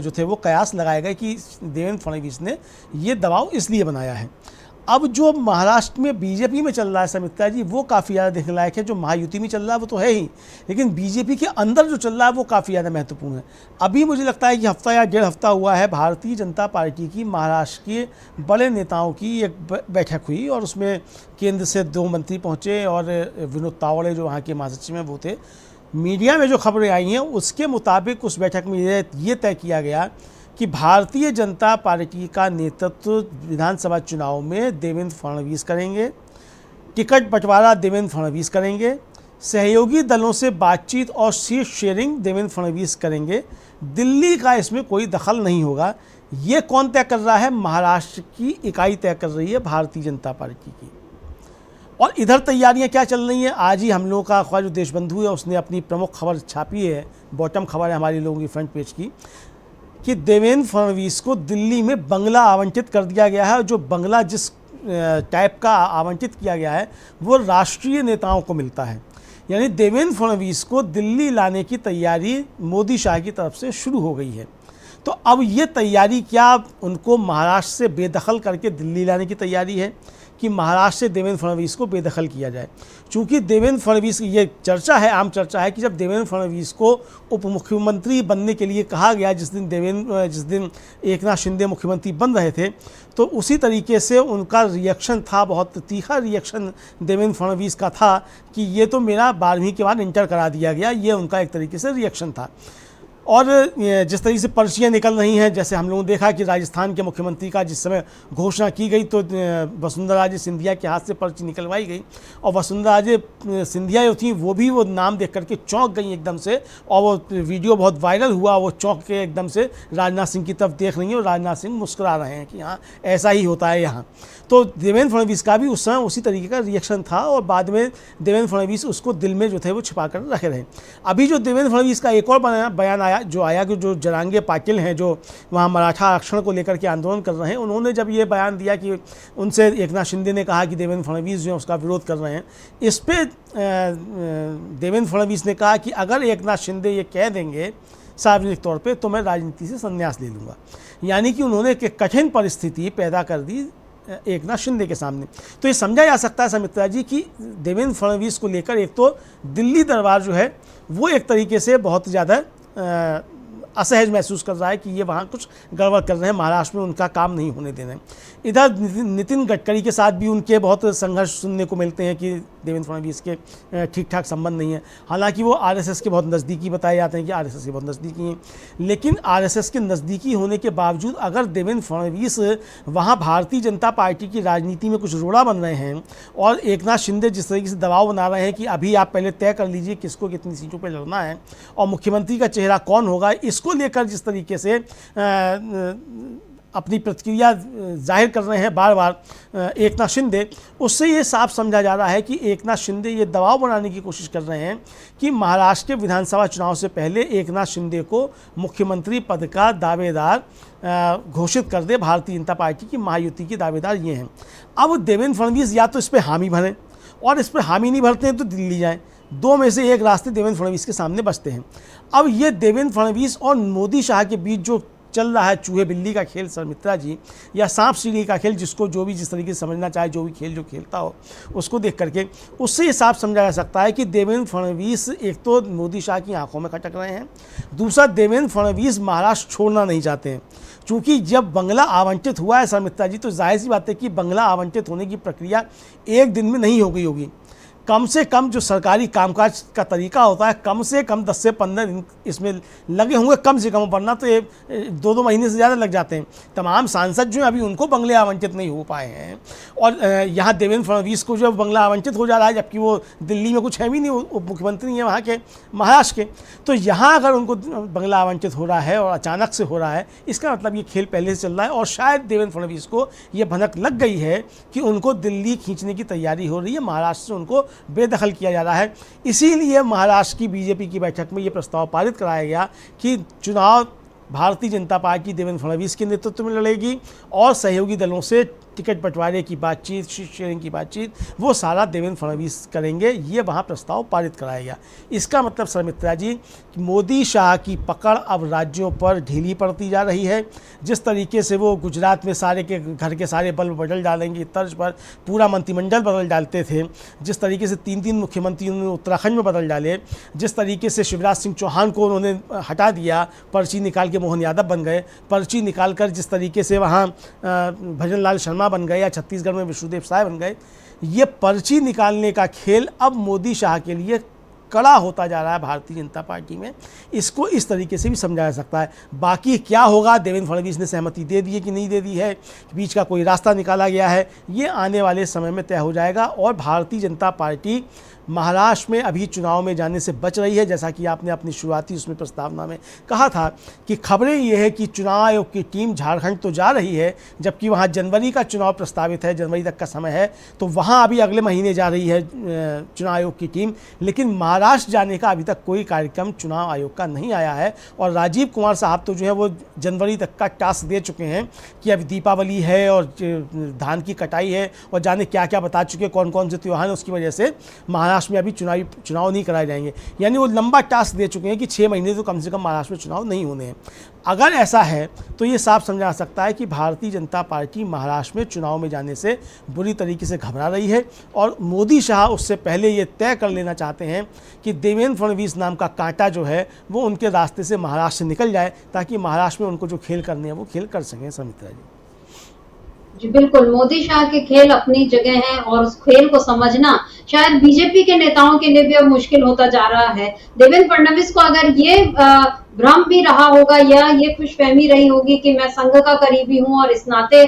जो थे वो कयास लगाए गए कि देवेंद्र फडणवीस ने ये दबाव इसलिए बनाया है। अब जो महाराष्ट्र में बीजेपी में चल रहा है समिता जी, वो काफ़ी ज़्यादा देखने लायक है। जो महायुति में चल रहा है वो तो है ही, लेकिन बीजेपी के अंदर जो चल रहा है वो काफ़ी ज़्यादा महत्वपूर्ण है। अभी मुझे लगता है कि हफ्ता या 1.5 हफ्ता हुआ है, भारतीय जनता पार्टी की महाराष्ट्र के बड़े नेताओं की एक बैठक हुई, और उसमें केंद्र से 2 मंत्री पहुँचे और विनोद तावड़े जो वहाँ के महासचिव हैं वो थे। मीडिया में जो खबरें आई हैं उसके मुताबिक उस बैठक में ये तय किया गया कि भारतीय जनता पार्टी का नेतृत्व विधानसभा चुनाव में देवेंद्र फडणवीस करेंगे, टिकट बंटवारा देवेंद्र फडणवीस करेंगे, सहयोगी दलों से बातचीत और सीट शेयरिंग देवेंद्र फडणवीस करेंगे, दिल्ली का इसमें कोई दखल नहीं होगा। ये कौन तय कर रहा है? महाराष्ट्र की इकाई तय कर रही है, भारतीय जनता पार्टी की। और इधर तैयारियां क्या चल रही हैं? आज ही हम लोगों का अखबार जो देशबंधु है उसने अपनी प्रमुख खबर छापी है, बॉटम खबर है हमारे लोगों की फ्रंट पेज की, कि देवेंद्र फडणवीस को दिल्ली में बंगला आवंटित कर दिया गया है। जो बंगला जिस टाइप का आवंटित किया गया है वो राष्ट्रीय नेताओं को मिलता है। यानी देवेंद्र फडणवीस को दिल्ली लाने की तैयारी मोदी शाह की तरफ से शुरू हो गई है। तो अब ये तैयारी क्या उनको महाराष्ट्र से बेदखल करके दिल्ली लाने की तैयारी है कि महाराष्ट्र से देवेंद्र फडणवीस को बेदखल किया जाए? चूँकि देवेंद्र फडणवीस, ये चर्चा है, आम चर्चा है कि जब देवेंद्र फडणवीस को उप मुख्यमंत्री बनने के लिए कहा गया, जिस दिन एकनाथ शिंदे मुख्यमंत्री बन रहे थे, तो उसी तरीके से उनका रिएक्शन था, बहुत तीखा रिएक्शन देवेंद्र फडणवीस का था कि ये तो मेरा 12वीं के बाद इंटर करा दिया गया, ये उनका एक तरीके से रिएक्शन था। और जिस तरीके से पर्चियाँ निकल रही हैं, जैसे हम लोगों ने देखा कि राजस्थान के मुख्यमंत्री का जिस समय घोषणा की गई तो वसुंधरा राजे सिंधिया के हाथ से पर्ची निकलवाई गई, और वसुंधरा राजे सिंधिया जो थी वो नाम देख करके चौंक गई एकदम से, और वो वीडियो बहुत वायरल हुआ। वो चौंक के एकदम से राजनाथ सिंह की तरफ देख रही हैं और राजनाथ सिंह मुस्कुरा रहे हैं कि हाँ ऐसा ही होता है यहाँ। तो देवेंद्र फडणवीस का भी उस समय उसी तरीके का रिएक्शन था, और बाद में देवेंद्र फडणवीस उसको दिल में जो थे वो छिपा कर रखे रहे। अभी जो देवेंद्र फडणवीस का एक और बयान आया कि जो जरांगे पाटिल हैं, जो वहाँ मराठा आरक्षण को लेकर के आंदोलन कर रहे हैं, उन्होंने जब ये बयान दिया कि उनसे एकनाथ शिंदे ने कहा कि देवेंद्र फडणवीस जो है उसका विरोध कर रहे हैं, इस पर देवेंद्र फडणवीस ने कहा कि अगर एकनाथ शिंदे ये कह देंगे सार्वजनिक तौर पे तो मैं राजनीति से संन्यास ले लूँगा। यानी कि उन्होंने एक कठिन परिस्थिति पैदा कर दी एकनाथ शिंदे के सामने। तो ये समझा जा सकता है सुमित्रा जी कि देवेंद्र फडणवीस को लेकर एक तो दिल्ली दरबार जो है वो एक तरीके से बहुत ज़्यादा असहज महसूस कर रहा है कि ये वहाँ कुछ गड़बड़ कर रहे हैं, महाराष्ट्र में उनका काम नहीं होने दे रहे हैं। इधर नितिन गडकरी के साथ भी उनके बहुत संघर्ष सुनने को मिलते हैं कि देवेंद्र फडणवीस के ठीक ठाक संबंध नहीं है। हालांकि वो आरएसएस के बहुत नज़दीकी बताए जाते हैं कि आरएसएस के बहुत नज़दीकी हैं, लेकिन आरएसएस के नज़दीकी होने के बावजूद अगर देवेंद्र फडणवीस वहाँ भारतीय जनता पार्टी की राजनीति में कुछ रोड़ा बन रहे हैं और एकनाथ शिंदे जिस तरीके से दबाव बना रहे हैं कि अभी आप पहले तय कर लीजिए किसको कितनी सीटों पर लड़ना है और मुख्यमंत्री का चेहरा कौन होगा, इसको लेकर जिस तरीके से अपनी प्रतिक्रिया जाहिर कर रहे हैं बार बार एकनाथ शिंदे, उससे ये साफ समझा जा रहा है कि एकनाथ शिंदे ये दबाव बनाने की कोशिश कर रहे हैं कि महाराष्ट्र के विधानसभा चुनाव से पहले एकनाथ शिंदे को मुख्यमंत्री पद का दावेदार घोषित कर दे। भारतीय जनता पार्टी की महायुति के दावेदार ये हैं। अब देवेंद्र फडणवीस या तो इस पर हामी भरें, और इस पर हामी नहीं भरते हैं तो दिल्ली जाएं। दो में से एक रास्ते देवेंद्र फडणवीस के सामने बचते हैं। अब ये देवेंद्र फडणवीस और मोदी शाह के बीच जो चल रहा है चूहे बिल्ली का खेल सुमित्रा जी, या सांप सीढ़ी का खेल, जिसको जो भी जिस तरीके से समझना चाहे, जो भी खेल जो खेलता हो उसको देख करके, उससे ये साफ समझा जा सकता है कि देवेंद्र फडणवीस एक तो मोदी शाह की आंखों में खटक रहे हैं, दूसरा देवेंद्र फडणवीस महाराष्ट्र छोड़ना नहीं चाहते हैं। चूँकि जब बंगला आवंटित हुआ है सुमित्रा जी, तो जाहिर सी बात है कि बंगला आवंटित होने की प्रक्रिया एक दिन में नहीं हो गई होगी। कम से कम जो सरकारी कामकाज का तरीका होता है, कम से कम 10 से 15 दिन इसमें लगे होंगे कम से कम, वरना तो ये 2-2 महीने से ज़्यादा लग जाते हैं। तमाम सांसद जो हैं अभी उनको बंगले आवंटित नहीं हो पाए हैं, और यहाँ देवेंद्र फडणवीस को जो बंगला आवंटित हो जा रहा है, जबकि वो दिल्ली में कुछ है भी नहीं, उप मुख्यमंत्री हैं वहाँ के महाराष्ट्र के। तो यहाँ अगर उनको बंगला आवंटित हो रहा है और अचानक से हो रहा है, इसका मतलब ये खेल पहले से चल रहा है, और शायद देवेंद्र फडणवीस को ये भनक लग गई है कि उनको दिल्ली खींचने की तैयारी हो रही है, महाराष्ट्र से उनको बेदखल किया जा रहा है। इसीलिए महाराष्ट्र की बीजेपी की बैठक में ये प्रस्ताव पारित कराया गया कि चुनाव भारतीय जनता पार्टी देवेंद्र फडणवीस के नेतृत्व में लड़ेगी, और सहयोगी दलों से टिकट बंटवारे की बातचीत, सीट शेयरिंग की बातचीत, वो सारा देवेंद्र फडणवीस करेंगे। ये वहाँ प्रस्ताव पारित कराया गया। इसका मतलब सुमित्रा जी कि मोदी शाह की पकड़ अब राज्यों पर ढीली पड़ती जा रही है। जिस तरीके से वो गुजरात में सारे के घर के सारे बल्ब बदल डालेंगे तर्ज पर पूरा मंत्रिमंडल बदल डालते थे, जिस तरीके से 3-3 मुख्यमंत्री उन्होंने उत्तराखंड में बदल डाले, जिस तरीके से शिवराज सिंह चौहान को उन्होंने हटा दिया, पर्ची निकाल के मोहन यादव बन गए, पर्ची निकाल कर जिस तरीके से वहाँ भजन लाल शर्मा बन गए, या छत्तीसगढ़ में विष्णुदेव साय बन गए, ये पर्ची निकालने का खेल अब मोदी शाह के लिए कड़ा होता जा रहा है भारतीय जनता पार्टी में। इसको इस तरीके से भी समझा जा सकता है। बाकी क्या होगा, देवेंद्र फडणवीस ने सहमति दे दी है कि नहीं दे दी है, बीच का कोई रास्ता निकाला गया है, ये आने वाले समय में तय हो जाएगा। और भारतीय जनता पार्टी महाराष्ट्र में अभी चुनाव में जाने से बच रही है। जैसा कि आपने अपनी शुरुआती उसमें प्रस्तावना में कहा था कि खबरें ये है कि चुनाव आयोग की टीम झारखंड तो जा रही है, जबकि वहाँ जनवरी का चुनाव प्रस्तावित है, जनवरी तक का समय है, तो वहाँ अभी अगले महीने जा रही है चुनाव आयोग की टीम। लेकिन महाराष्ट्र जाने का अभी तक कोई कार्यक्रम चुनाव आयोग का नहीं आया है। और राजीव कुमार साहब तो जो है वो जनवरी तक का टास्क दे चुके हैं कि अभी दीपावली है और धान की कटाई है और जाने क्या क्या बता चुके, कौन कौन से त्यौहार हैं, उसकी वजह से महाराष्ट्र में अभी चुनाव नहीं कराए जाएंगे। यानी वो लंबा टास्क दे चुके हैं कि 6 महीने तो कम से कम महाराष्ट्र में चुनाव नहीं होने हैं। अगर ऐसा है तो ये साफ समझा जा सकता है कि भारतीय जनता पार्टी महाराष्ट्र में चुनाव में जाने से बुरी तरीके से घबरा रही है और मोदी शाह उससे पहले ये तय कर लेना चाहते हैं कि देवेंद्र फडणवीस नाम का कांटा जो है वो उनके रास्ते से महाराष्ट्र से निकल जाए, ताकि महाराष्ट्र में उनको जो खेल करने हैं वो खेल कर सकें। सुमित्रा जी जी बिल्कुल, मोदी शाह के खेल अपनी जगह हैं और उस खेल को समझना शायद बीजेपी के नेताओं के लिए भी अब मुश्किल होता जा रहा है। देवेंद्र फडणवीस को अगर ये भ्रम भी रहा होगा या ये खुशफहमी रही होगी कि मैं संघ का करीबी हूं और इस नाते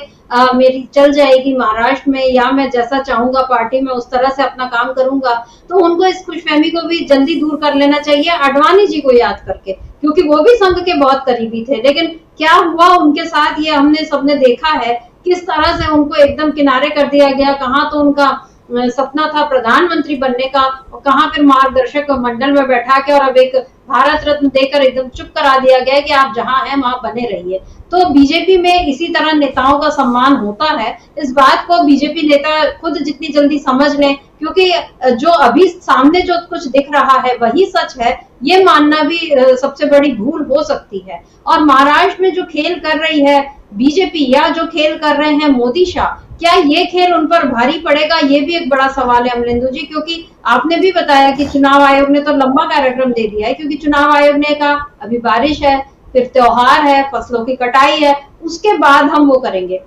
मेरी चल जाएगी महाराष्ट्र में, या मैं जैसा चाहूंगा पार्टी में उस तरह से अपना काम करूंगा, तो उनको इस खुशफहमी को भी जल्दी दूर कर लेना चाहिए आडवाणी जी को याद करके, क्योंकि वो भी संघ के बहुत करीबी थे। लेकिन क्या हुआ उनके साथ ये हमने सबने देखा है, किस तरह से उनको एकदम किनारे कर दिया गया। कहाँ तो उनका सपना था प्रधानमंत्री बनने का, और कहाँ फिर मार्गदर्शक मंडल में बैठा के और अब एक भारत रत्न देकर एकदम चुप करा दिया गया कि आप जहां हैं वहां बने रहिए। तो बीजेपी में इसी तरह नेताओं का सम्मान होता है। इस बात को बीजेपी नेता खुद जितनी जल्दी समझ लें, क्योंकि जो अभी सामने जो कुछ दिख रहा है वही सच है, ये मानना भी सबसे बड़ी भूल हो सकती है। और महाराष्ट्र में जो खेल कर रही है बीजेपी या जो खेल कर रहे हैं मोदी शाह, क्या ये खेल उन पर भारी पड़ेगा, ये भी एक बड़ा सवाल है अमलेंदु जी। क्योंकि आपने भी बताया कि चुनाव आयोग ने तो लंबा कार्यक्रम दे दिया है, क्योंकि चुनाव आयोग ने कहा अभी बारिश है, फिर त्योहार है, फसलों की कटाई है, उसके बाद हम वो करेंगे।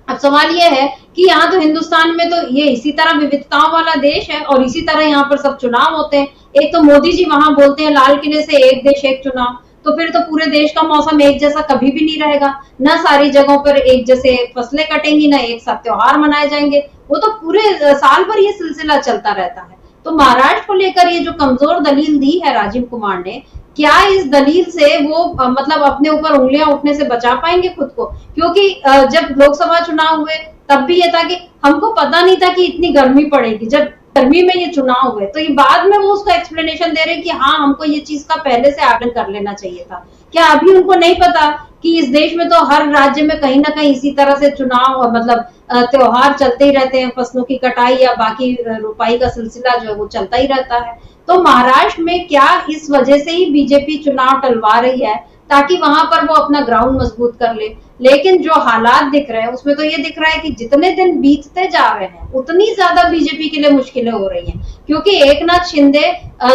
अब सवाल ये है कि यहाँ तो हिंदुस्तान में तो ये इसी तरह विविधताओं वाला देश है और इसी तरह यहाँ पर सब चुनाव होते हैं। एक तो मोदी जी वहां बोलते हैं लाल किले से एक देश एक चुनाव, तो फिर तो पूरे देश का मौसम एक जैसा कभी भी नहीं रहेगा, ना सारी जगहों पर एक जैसे फसलें कटेंगी, ना एक साथ त्योहार मनाए जाएंगे, वो तो पूरे साल भर ये सिलसिला चलता रहता है। तो महाराष्ट्र को लेकर ये जो कमजोर दलील दी है राजीव कुमार ने, क्या इस दलील से वो मतलब अपने ऊपर उंगलियां उठने से बचा पाएंगे खुद को? क्योंकि जब लोकसभा चुनाव हुए तब भी ये था कि हमको पता नहीं था कि इतनी गर्मी पड़ेगी, जब गर्मी में ये चुनाव हुए, तो ये बाद में वो उसका एक्सप्लेनेशन दे रहे कि हाँ हमको ये चीज का पहले से आकलन कर लेना चाहिए था। क्या अभी उनको नहीं पता कि इस देश में तो हर राज्य में कहीं ना कहीं इसी तरह से चुनाव और मतलब त्योहार चलते ही रहते हैं, फसलों की कटाई या बाकी रोपाई का सिलसिला जो है वो चलता ही रहता है। तो महाराष्ट्र में क्या इस वजह से ही बीजेपी चुनाव टलवा रही है ताकि वहां पर वो अपना ग्राउंड मजबूत कर ले? लेकिन जो हालात दिख रहे हैं उसमें तो ये दिख रहा है कि जितने दिन बीतते जा रहे हैं उतनी ज्यादा बीजेपी के लिए मुश्किलें हो रही हैं, क्योंकि एकनाथ शिंदे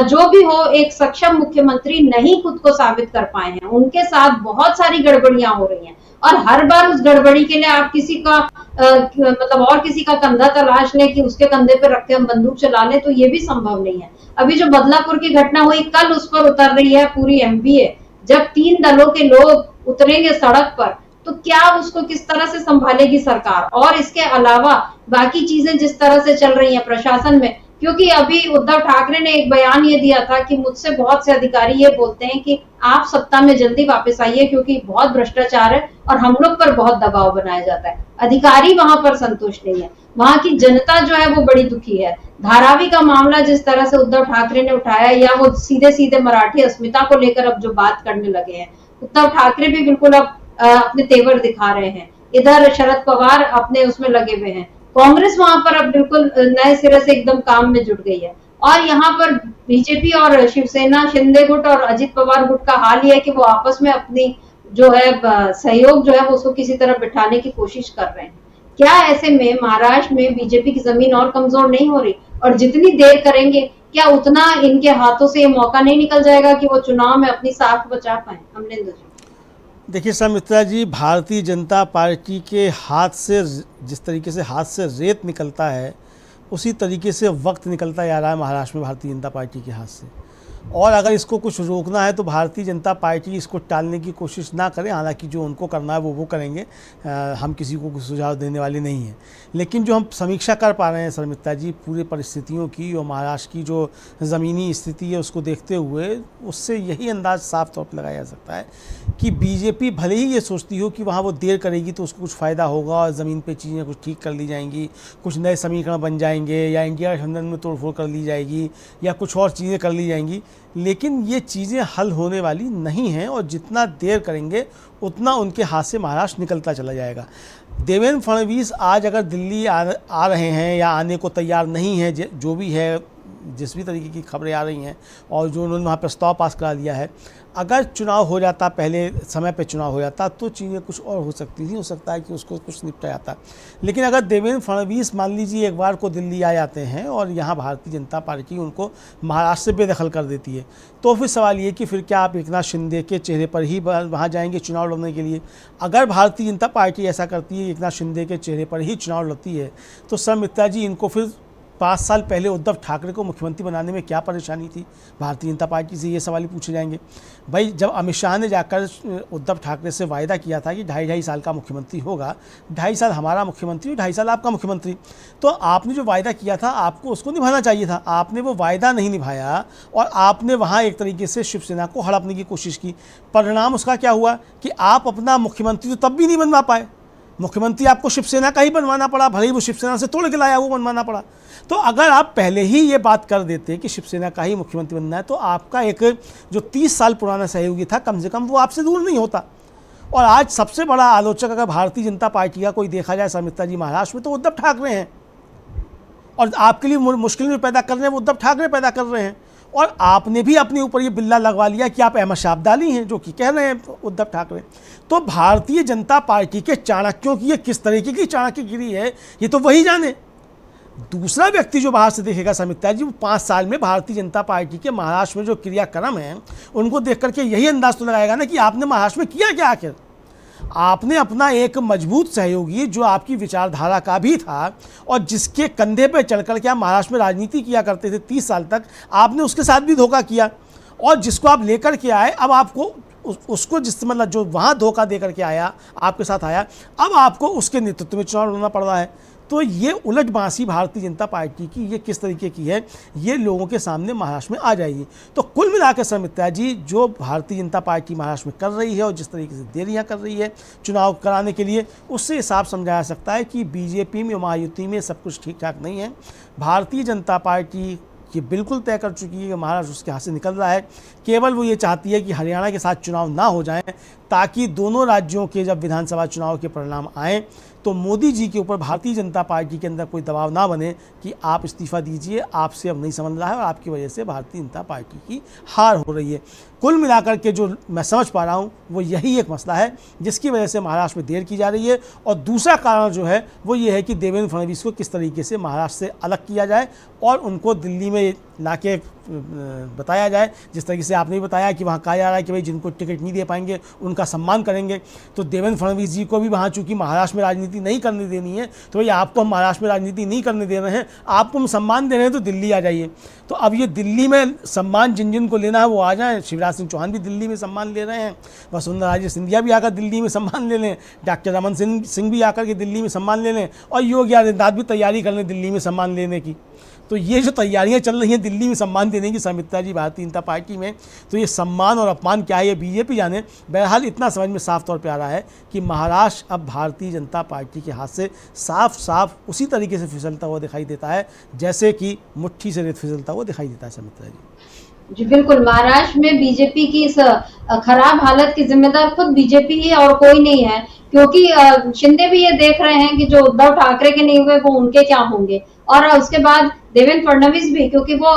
जो भी हो एक सक्षम मुख्यमंत्री नहीं खुद को साबित कर पाए हैं। उनके साथ बहुत सारी गड़बड़ियां हो रही हैं और हर बार उस गड़बड़ी के लिए आप किसी का मतलब और किसी का कंधा तलाश लें कि उसके कंधे पर रख के हम बंदूक चला लें, तो ये भी संभव नहीं है। अभी जो बदलापुर की घटना हुई, कल उस पर उतर रही है पूरी एमपीए। जब 3 दलों के लोग उतरेंगे सड़क पर तो क्या उसको किस तरह से संभालेगी सरकार? और इसके अलावा बाकी चीजें जिस तरह से चल रही हैं प्रशासन में, क्योंकि अभी उद्धव ठाकरे ने एक बयान ये दिया था कि मुझसे बहुत से अधिकारी ये बोलते हैं कि आप सत्ता में जल्दी वापस आइए क्योंकि बहुत भ्रष्टाचार है और हम लोग पर बहुत दबाव बनाया जाता है। अधिकारी वहां पर संतुष्ट नहीं है, वहां की जनता जो है वो बड़ी दुखी है। धारावी का मामला जिस तरह से उद्धव ठाकरे ने उठाया, या वो सीधे सीधे मराठी अस्मिता को लेकर अब जो बात करने लगे हैं, उद्धव ठाकरे भी बिल्कुल अब अपने तेवर दिखा रहे हैं। इधर शरद पवार अपने उसमें लगे हुए हैं, कांग्रेस वहां पर अब बिल्कुल नए सिरे से एकदम काम में जुट गई है। और यहाँ पर बीजेपी और शिवसेना, शिंदे गुट और अजित पवार गुट का हाल ये है कि वो आपस में अपनी जो है सहयोग जो है वो उसको किसी तरह बिठाने की कोशिश कर रहे हैं। क्या ऐसे में महाराष्ट्र में बीजेपी की जमीन और कमजोर नहीं हो रही? और जितनी देर करेंगे क्या उतना इनके हाथों से ये मौका नहीं निकल जाएगा कि वो चुनाव में अपनी साख बचा पाए? अमलेंदु जी देखिए समित्रा जी, भारतीय जनता पार्टी के हाथ से जिस तरीके से हाथ से रेत निकलता है उसी तरीके से वक्त निकलता जा रहा है महाराष्ट्र में भारतीय जनता पार्टी के हाथ से। और अगर इसको कुछ रोकना है तो भारतीय जनता पार्टी इसको टालने की कोशिश ना करे। हालांकि जो उनको करना है वो करेंगे, हम किसी को कुछ सुझाव देने वाले नहीं हैं। लेकिन जो हम समीक्षा कर पा रहे हैं शर्मिष्ठा जी पूरे परिस्थितियों की और महाराष्ट्र की जो ज़मीनी स्थिति है उसको देखते हुए, उससे यही अंदाज़ साफ तौर पर लगाया जा सकता है कि बीजेपी भले ही ये सोचती हो कि वहाँ वो देर करेगी तो उसको कुछ फ़ायदा होगा और ज़मीन पे चीज़ें कुछ ठीक कर ली जाएंगी, कुछ नए समीकरण बन जाएंगे, या इंडिया गठबंधन में तोड़फोड़ कर ली जाएगी, या कुछ और चीज़ें कर ली जाएंगी। लेकिन ये चीज़ें हल होने वाली नहीं हैं और जितना देर करेंगे उतना उनके हाथ से महाराष्ट्र निकलता चला जाएगा। देवेंद्र फडणवीस आज अगर दिल्ली आ रहे हैं या आने को तैयार नहीं है, जो भी है, जिस भी तरीके की खबरें आ रही हैं और जो उन्होंने वहाँ प्रस्ताव पास करा दिया है, अगर चुनाव हो जाता, पहले समय पे चुनाव हो जाता तो चीज़ें कुछ और हो सकती थी। हो सकता है कि उसको कुछ निपटा जाता। लेकिन अगर देवेंद्र फडणवीस मान लीजिए एक बार को दिल्ली आ जाते हैं और यहाँ भारतीय जनता पार्टी उनको महाराष्ट्र से बेदखल कर देती है, तो फिर सवाल ये कि फिर क्या आप एकनाथ शिंदे के चेहरे पर ही वहाँ जाएंगे चुनाव लड़ने के लिए? अगर भारतीय जनता पार्टी ऐसा करती है, एकनाथ शिंदे के चेहरे पर ही चुनाव लड़ती है, तो शर्मिष्ठा जी इनको फिर 5 साल पहले उद्धव ठाकरे को मुख्यमंत्री बनाने में क्या परेशानी थी? भारतीय जनता पार्टी से ये सवाल ही पूछे जाएंगे। भाई, जब अमित शाह ने जाकर उद्धव ठाकरे से वायदा किया था कि 2.5 साल का मुख्यमंत्री होगा, 2.5 साल हमारा मुख्यमंत्री, 2.5 साल आपका मुख्यमंत्री, तो आपने जो वायदा किया था आपको उसको निभाना चाहिए था। आपने वो वायदा नहीं निभाया और आपने वहाँ एक तरीके से शिवसेना को हड़पने की कोशिश की। परिणाम उसका क्या हुआ कि आप अपना मुख्यमंत्री तो तब भी नहीं बनवा पाए। मुख्यमंत्री आपको शिवसेना का ही बनवाना पड़ा, भले ही वो शिवसेना से तोड़ के लाया वो बनवाना पड़ा। तो अगर आप पहले ही ये बात कर देते कि शिवसेना का ही मुख्यमंत्री बनना है, तो आपका एक जो 30 साल पुराना सहयोगी था कम से कम वो आपसे दूर नहीं होता। और आज सबसे बड़ा आलोचक अगर भारतीय जनता पार्टी का कोई देखा जाए शर्मिष्ठा जी महाराष्ट्र में, तो उद्धव ठाकरे हैं। और आपके लिए मुश्किल में पैदा कर रहे हैं वो उद्धव ठाकरे पैदा कर रहे हैं। और आपने भी अपने ऊपर ये बिल्ला लगवा लिया कि आप अहमद शाह अब्दाली हैं, जो कि कह रहे हैं उद्धव ठाकरे। तो भारतीय जनता पार्टी के चाणक्यों की ये किस तरीके की चाणक्यगिरी है, ये तो वही जाने। दूसरा व्यक्ति जो बाहर से देखेगा शर्मिष्ठा जी, वो 5 साल में भारतीय जनता पार्टी के महाराष्ट्र में जो क्रियाक्रम हैं उनको देख करके यही अंदाज तो लगाएगा ना कि आपने महाराष्ट्र में किया क्या। आखिर आपने अपना एक मजबूत सहयोगी जो आपकी विचारधारा का भी था और जिसके कंधे पर चढ़ कर के आप महाराष्ट्र में राजनीति किया करते थे 30 साल तक, आपने उसके साथ भी धोखा किया। और जिसको आप लेकर के आए, अब आपको उसको जिस मतलब जो वहाँ धोखा दे करके आया, आपके साथ आया, अब आपको उसके नेतृत्व में चुनाव लड़ना पड़ रहा है। तो ये उलटबांसी भारतीय जनता पार्टी की ये किस तरीके की है, ये लोगों के सामने महाराष्ट्र में आ जाएगी। तो कुल मिलाकर शर्मिष्ठा जी, जो भारतीय जनता पार्टी महाराष्ट्र में कर रही है और जिस तरीके से देरियां कर रही है चुनाव कराने के लिए, उससे साफ समझाया जा सकता है कि बीजेपी में, महायुति में सब कुछ ठीक ठाक नहीं है। भारतीय जनता पार्टी ये बिल्कुल तय कर चुकी है कि महाराष्ट्र उसके हाथ से निकल रहा है। केवल वो ये चाहती है कि हरियाणा के साथ चुनाव ना हो जाएं, ताकि दोनों राज्यों के जब विधानसभा चुनाव के परिणाम आएँ तो मोदी जी के ऊपर भारतीय जनता पार्टी के अंदर कोई दबाव ना बने कि आप इस्तीफा दीजिए, आपसे अब नहीं समझ रहा है और आपकी वजह से भारतीय जनता पार्टी की हार हो रही है। कुल मिलाकर के जो मैं समझ पा रहा हूँ वो यही एक मसला है जिसकी वजह से महाराष्ट्र में देर की जा रही है। और दूसरा कारण जो है वो ये है कि देवेंद्र फडणवीस को किस तरीके से महाराष्ट्र से अलग किया जाए और उनको दिल्ली में लाके बताया जाए, जिस तरीके से आपने भी बताया कि वहाँ कहा जा रहा है कि भाई जिनको टिकट नहीं दे पाएंगे उनका सम्मान करेंगे। तो देवेंद्र फडणवीस जी को भी वहाँ चूँकि महाराष्ट्र में राजनीति नहीं करने देनी है, तो भाई आपको हम महाराष्ट्र में राजनीति नहीं करने दे रहे हैं, आपको हम सम्मान दे रहे हैं, तो दिल्ली आ जाइए। तो अब ये दिल्ली में सम्मान जिन जिन को लेना है वो आ जाएँ। शिवराज सिंह चौहान भी दिल्ली में सम्मान ले रहे हैं, वसुंधरा राजे सिंधिया भी आकर दिल्ली में सम्मान ले लें, डॉक्टर रमन सिंह भी आकर के दिल्ली में सम्मान ले लें, और योगी आदित्यनाथ भी तैयारी कर लें दिल्ली में सम्मान लेने की। तो ये जो तैयारियां चल रही हैं दिल्ली में सम्मान देने की शर्मिष्ठा जी भारतीय जनता पार्टी में, तो ये सम्मान और अपमान क्या है ये बीजेपी जाने। बहरहाल इतना समझ में साफ तौर पे आ रहा है कि महाराष्ट्र अब भारतीय जनता पार्टी के हाथ से साफ साफ उसी तरीके से फिसलता हुआ दिखाई देता है जैसे कि मुट्ठी से रेत फिसलता हुआ दिखाई देता है। शर्मिष्ठा जी जी बिल्कुल, महाराष्ट्र में बीजेपी की इस खराब हालत की जिम्मेदार खुद बीजेपी ही और कोई नहीं है, क्योंकि शिंदे भी ये देख रहे हैं कि जो उद्धव ठाकरे के नहीं हुए वो उनके क्या होंगे। और उसके बाद देवेंद्र फडणवीस भी, क्योंकि वो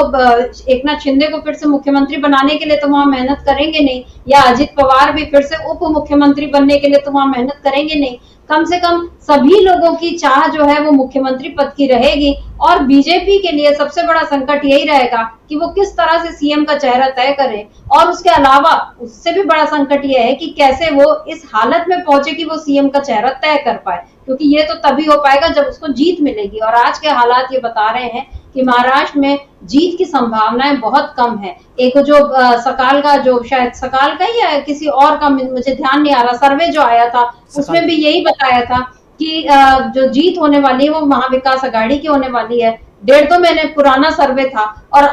एकनाथ शिंदे को फिर से मुख्यमंत्री बनाने के लिए तो वहां मेहनत करेंगे नहीं, या अजित पवार भी फिर से उप मुख्यमंत्री बनने के लिए तो वहां मेहनत करेंगे नहीं। कम से कम सभी लोगों की चाह जो है वो मुख्यमंत्री पद की रहेगी। और बीजेपी के लिए सबसे बड़ा संकट यही रहेगा कि वो किस तरह से सीएम का चेहरा तय करे। और उसके अलावा उससे भी बड़ा संकट यह है कि कैसे वो इस हालत में पहुंचे कि वो सीएम का चेहरा तय कर पाए, क्योंकि ये तो तभी हो पाएगा जब उसको जीत मिलेगी। और आज के हालात ये बता रहे हैं कि महाराष्ट्र में जीत की संभावनाएं बहुत कम है। एक जो सकाल का, जो शायद सकाल का या किसी और का, मुझे ध्यान नहीं आ रहा, सर्वे जो आया था उसमें भी यही बताया था कि जो जीत होने वाली है वो महाविकास आघाड़ी की होने वाली है। 1.5 महीने पुराना सर्वे था और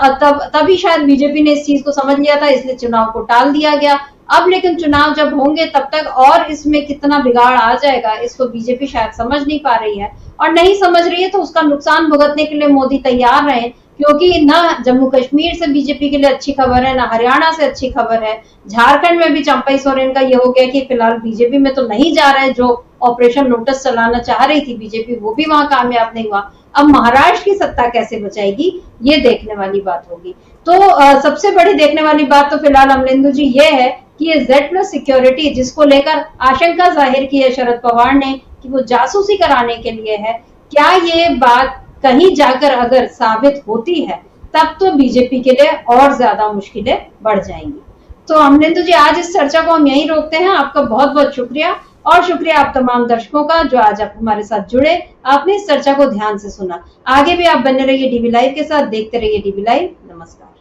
तभी शायद बीजेपी ने इस चीज को समझ लिया था, इसलिए चुनाव को टाल दिया गया। अब लेकिन चुनाव जब होंगे तब तक और इसमें कितना बिगाड़ आ जाएगा, इसको बीजेपी शायद समझ नहीं पा रही है, और नहीं समझ रही है तो उसका नुकसान भुगतने के लिए मोदी तैयार रहे, क्योंकि ना जम्मू कश्मीर से बीजेपी के लिए अच्छी खबर है, ना हरियाणा से अच्छी खबर है। झारखंड में भी चंपई सोरेन का ये हो गया कि फिलहाल बीजेपी में तो नहीं जा रहे, जो ऑपरेशन लोटस चलाना चाह रही थी बीजेपी वो भी वहां कामयाब नहीं हुआ। अब महाराष्ट्र की सत्ता कैसे बचाएगी ये देखने वाली बात होगी। तो सबसे बड़ी देखने वाली बात तो फिलहाल अमलेंदु जी ये है कि ये Z+ सिक्योरिटी जिसको लेकर आशंका जाहिर की है शरद पवार ने कि वो जासूसी कराने के लिए है, क्या ये बात कहीं जाकर अगर साबित होती है तब तो बीजेपी के लिए और ज्यादा मुश्किलें बढ़ जाएंगी। तो अमलेंदु जी, आज इस चर्चा को हम यहीं रोकते हैं। आपका बहुत बहुत शुक्रिया, और शुक्रिया आप तमाम दर्शकों का जो आज आप हमारे साथ जुड़े, आपने इस चर्चा को ध्यान से सुना। आगे भी आप बने रहिए DV लाइव के साथ, देखते रहिए DV लाइव। नमस्कार।